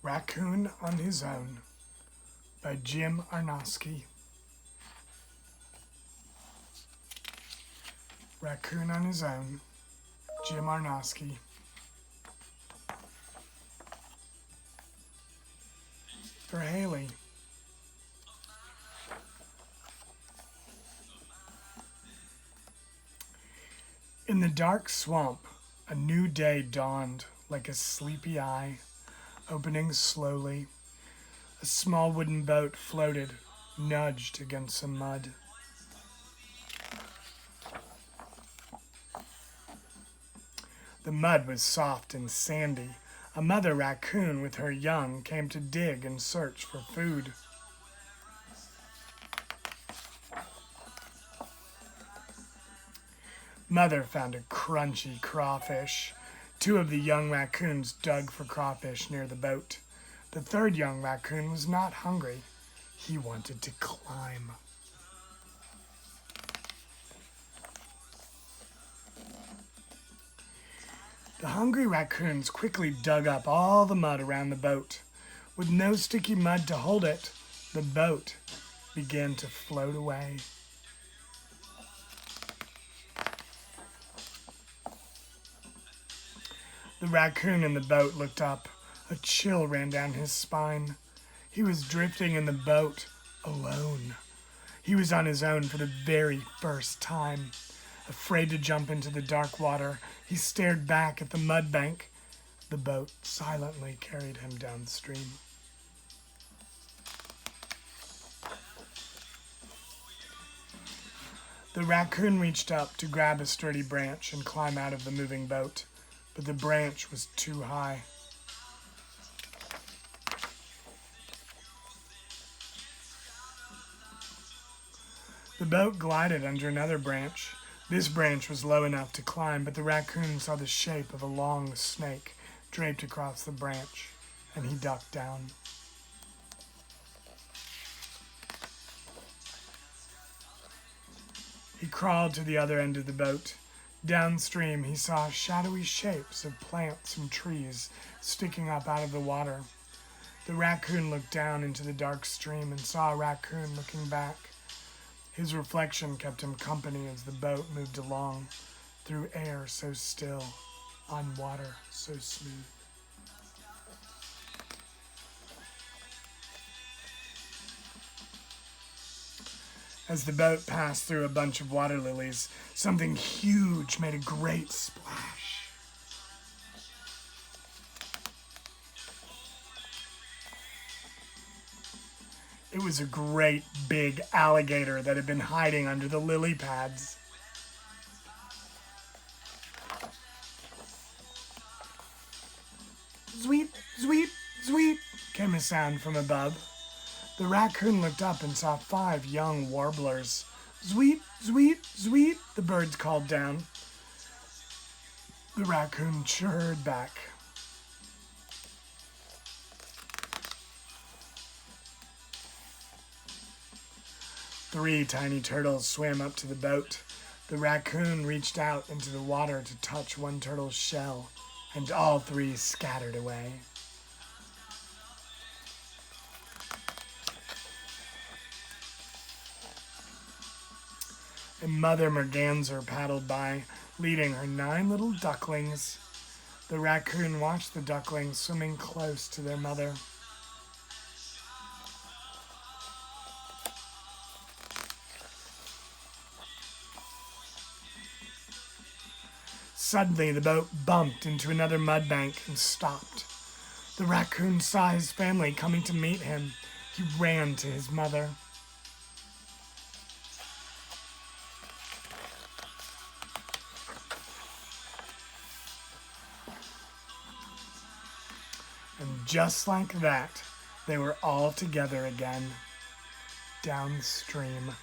Raccoon on His Own by Jim Arnosky. Raccoon on His Own, Jim Arnosky. For Haley. In the dark swamp, a new day dawned like a sleepy eye, opening slowly. A small wooden boat floated, nudged against some mud. The mud was soft and sandy. A mother raccoon with her young came to dig and search for food. Mother found a crunchy crawfish. Two of the young raccoons dug for crawfish near the boat. The third young raccoon was not hungry. He wanted to climb. The hungry raccoons quickly dug up all the mud around the boat. With no sticky mud to hold it, the boat began to float away. The raccoon in the boat looked up. A chill ran down his spine. He was drifting in the boat, alone. He was on his own for the very first time. Afraid to jump into the dark water, he stared back at the mud bank. The boat silently carried him downstream. The raccoon reached up to grab a sturdy branch and climb out of the moving boat, but the branch was too high. The boat glided under another branch. This branch was low enough to climb, but the raccoon saw the shape of a long snake draped across the branch, and he ducked down. He crawled to the other end of the boat. Downstream, he saw shadowy shapes of plants and trees sticking up out of the water. The raccoon looked down into the dark stream and saw a raccoon looking back. His reflection kept him company as the boat moved along, through air so still, on water so smooth. As the boat passed through a bunch of water lilies, something huge made a great splash. It was a great big alligator that had been hiding under the lily pads. Zweet, zweet, zweet, came a sound from above. The raccoon looked up and saw 5 young warblers. Zweet, zweet, zweet, the birds called down. The raccoon chirred back. Three tiny turtles swam up to the boat. The raccoon reached out into the water to touch one turtle's shell, and all 3 scattered away. And Mother Merganser paddled by, leading her 9 little ducklings. The raccoon watched the ducklings swimming close to their mother. Suddenly, the boat bumped into another mud bank and stopped. The raccoon saw his family coming to meet him. He ran to his mother. And just like that, they were all together again, downstream.